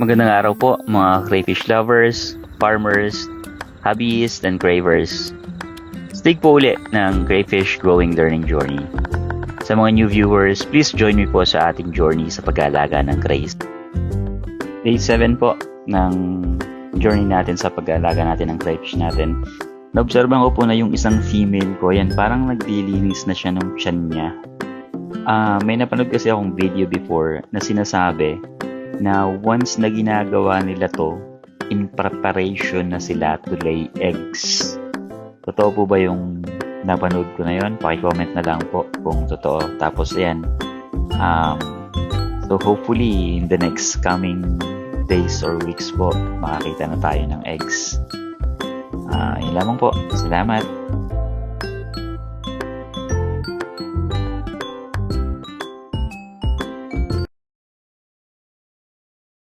Magandang araw po mga crayfish lovers, farmers, hobbyists, and cravers. Stig po ulit ng Crayfish Growing Learning Journey. Sa mga new viewers, please join me po sa ating journey sa pag-aalaga ng crays. Day 7 po ng journey natin sa pag-aalaga natin ng crayfish natin. Naobserban ko po na yung isang female ko, yan parang naglilinis na siya ng tiyan niya. May napanood kasi akong video before na sinasabi na once na ginagawa nila to, in preparation na sila to lay eggs. Totoo po ba yung napanood ko na yun? Paki-comment na lang po kung totoo. Tapos ayan, so hopefully in the next coming days or weeks po, makakita na tayo ng eggs. Yun lamang po. Salamat!